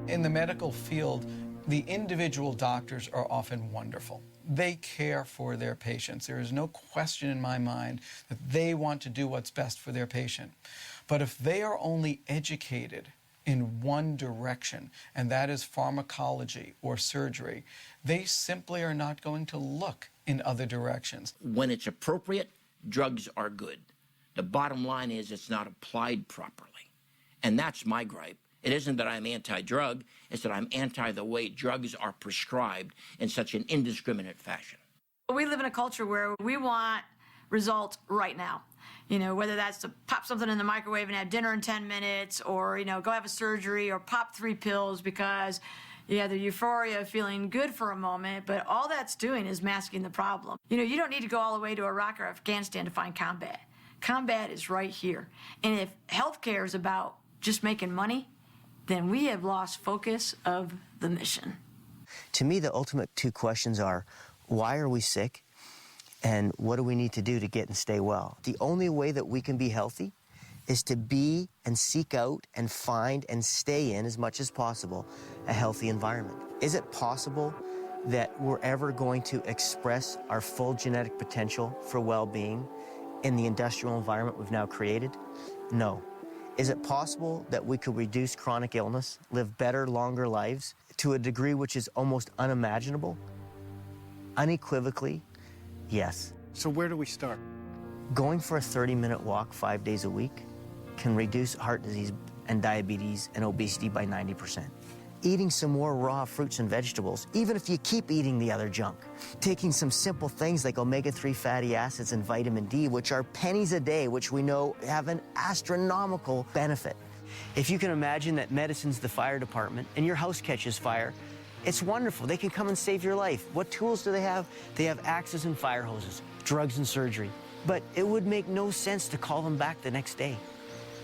In the medical field, the individual doctors are often wonderful. They care for their patients. There is no question in my mind that they want to do what's best for their patient. But if they are only educated in one direction, and that is pharmacology or surgery, they simply are not going to look in other directions. When it's appropriate, drugs are good. The bottom line is it's not applied properly. And that's my gripe. It isn't that I'm anti-drug, it's that I'm anti the way drugs are prescribed in such an indiscriminate fashion. We live in a culture where we want results right now. You know, whether that's to pop something in the microwave and have dinner in 10 minutes, or, you know, go have a surgery or pop 3 pills because you have the euphoria of feeling good for a moment, but all that's doing is masking the problem. You know, you don't need to go all the way to Iraq or Afghanistan to find combat. Combat is right here. And if healthcare is about just making money, then we have lost focus of the mission. To me, the ultimate 2 questions are, why are we sick? And what do we need to do to get and stay well? The only way that we can be healthy is to be and seek out and find and stay in, as much as possible, a healthy environment. Is it possible that we're ever going to express our full genetic potential for well-being in the industrial environment we've now created? No. Is it possible that we could reduce chronic illness, live better, longer lives to a degree which is almost unimaginable? Unequivocally, yes. So where do we start? Going for a 30-minute walk 5 days a week can reduce heart disease and diabetes and obesity by 90%. Eating some more raw fruits and vegetables, even if you keep eating the other junk. Taking some simple things like omega-3 fatty acids and vitamin D, which are pennies a day, which we know have an astronomical benefit. If you can imagine that medicine's the fire department and your house catches fire, it's wonderful. They can come and save your life. What tools do they have? They have axes and fire hoses, drugs and surgery. But it would make no sense to call them back the next day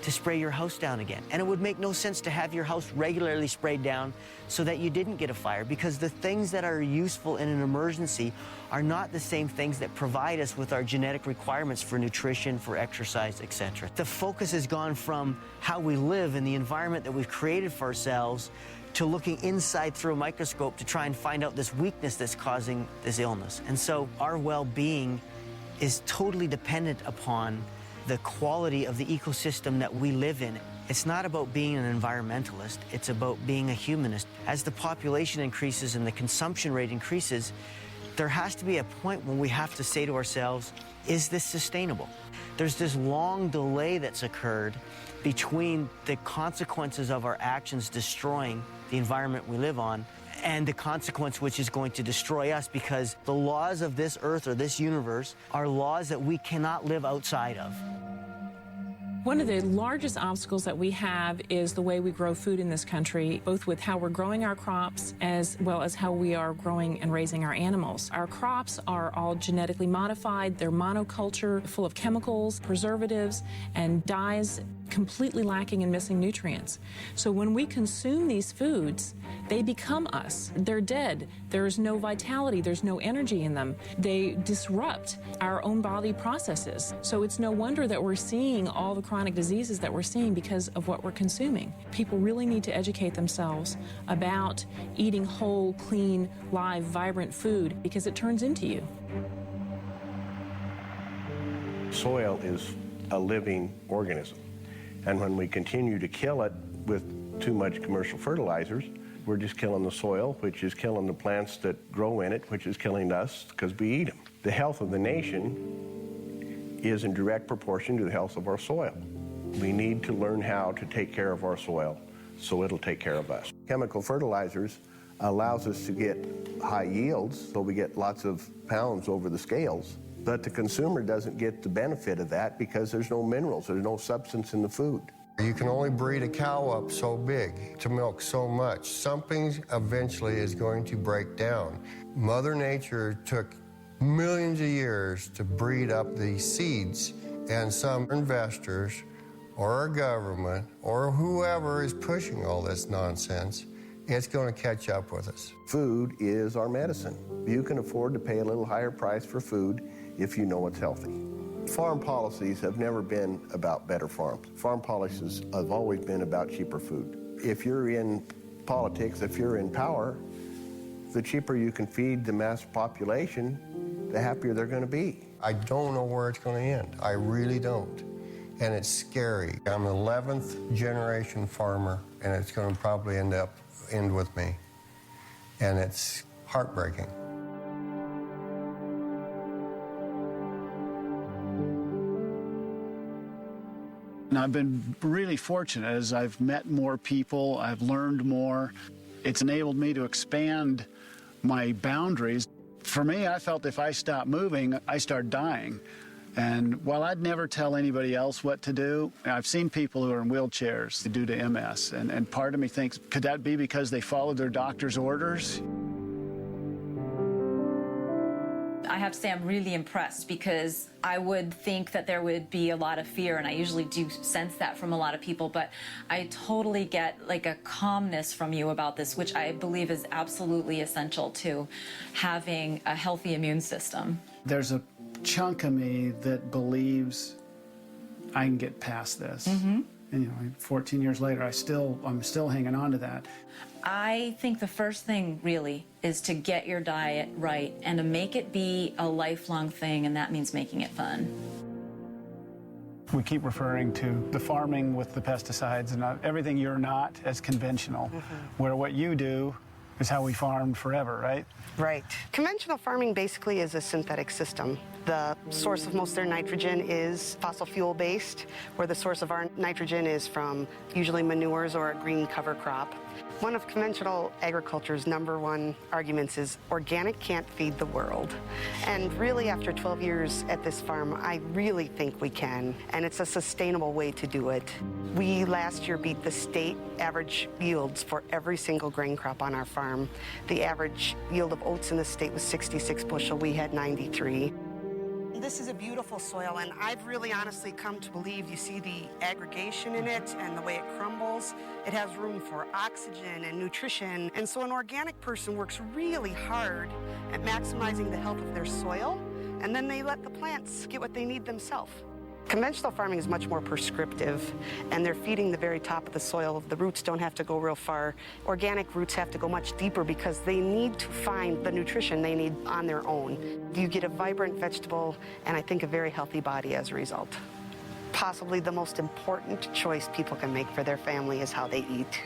to spray your house down again. And it would make no sense to have your house regularly sprayed down so that you didn't get a fire, because the things that are useful in an emergency are not the same things that provide us with our genetic requirements for nutrition, for exercise, etc. The focus has gone from how we live in the environment that we've created for ourselves to looking inside through a microscope to try and find out this weakness that's causing this illness. And so our well-being is totally dependent upon the quality of the ecosystem that we live in. It's not about being an environmentalist, it's about being a humanist. As the population increases and the consumption rate increases, there has to be a point when we have to say to ourselves, is this sustainable? There's this long delay that's occurred between the consequences of our actions destroying the environment we live on and the consequence which is going to destroy us, because the laws of this earth or this universe are laws that we cannot live outside of. One of the largest obstacles that we have is the way we grow food in this country, both with how we're growing our crops as well as how we are growing and raising our animals. Our crops are all genetically modified. They're monoculture, full of chemicals, preservatives, and dyes, completely lacking in missing nutrients. So when we consume these foods, they become us. They're dead. There's no vitality. There's no energy in them. They disrupt our own body processes. So it's no wonder that we're seeing all the chronic diseases that we're seeing because of what we're consuming. People really need to educate themselves about eating whole, clean, live, vibrant food, because it turns into you. Soil is a living organism. And when we continue to kill it with too much commercial fertilizers, we're just killing the soil, which is killing the plants that grow in it, which is killing us because we eat them. The health of the nation is in direct proportion to the health of our soil. We need to learn how to take care of our soil so it'll take care of us. Chemical fertilizers allows us to get high yields, so we get lots of pounds over the scales. But the consumer doesn't get the benefit of that because there's no minerals, there's no substance in the food. You can only breed a cow up so big to milk so much. Something eventually is going to break down. Mother Nature took millions of years to breed up these seeds, and some investors or our government or whoever is pushing all this nonsense, it's going to catch up with us. Food is our medicine. You can afford to pay a little higher price for food if you know it's healthy. Farm policies have never been about better farms. Farm policies have always been about cheaper food. If you're in politics, if you're in power, the cheaper you can feed the mass population, the happier they're going to be. I don't know where it's going to end. I really don't. And it's scary. I'm an 11th generation farmer, and it's going to probably end with me. And it's heartbreaking. And I've been really fortunate as I've met more people, I've learned more. It's enabled me to expand my boundaries. For me, I felt if I stopped moving, I start dying. And while I'd never tell anybody else what to do, I've seen people who are in wheelchairs due to MS. And part of me thinks, could that be because they followed their doctor's orders? I have to say I'm really impressed because I would think that there would be a lot of fear, and I usually do sense that from a lot of people, but I totally get like a calmness from you about this, which I believe is absolutely essential to having a healthy immune system. There's a chunk of me that believes I can get past this. And, 14 years later, I'm still hanging on to that. I think the first thing really is to get your diet right and to make it be a lifelong thing, and that means making it fun. We keep referring to the farming with the pesticides and everything you're not as conventional, where what you do is how we farmed forever, right? Right. Conventional farming basically is a synthetic system. The source of most of their nitrogen is fossil fuel based, where the source of our nitrogen is from usually manures or a green cover crop. One of conventional agriculture's #1 arguments is organic can't feed the world. And really, after 12 years at this farm, I really think we can, and it's a sustainable way to do it. We last year beat the state average yields for every single grain crop on our farm. The average yield of oats in the state was 66 bushel. We had 93. This is a beautiful soil, and I've really honestly come to believe, you see the aggregation in it and the way it crumbles. It has room for oxygen and nutrition, and so an organic person works really hard at maximizing the health of their soil, and then they let the plants get what they need themselves. Conventional farming is much more prescriptive, and they're feeding the very top of the soil. The roots don't have to go real far. Organic roots have to go much deeper because they need to find the nutrition they need on their own. You get a vibrant vegetable and I think a very healthy body as a result. Possibly the most important choice people can make for their family is how they eat.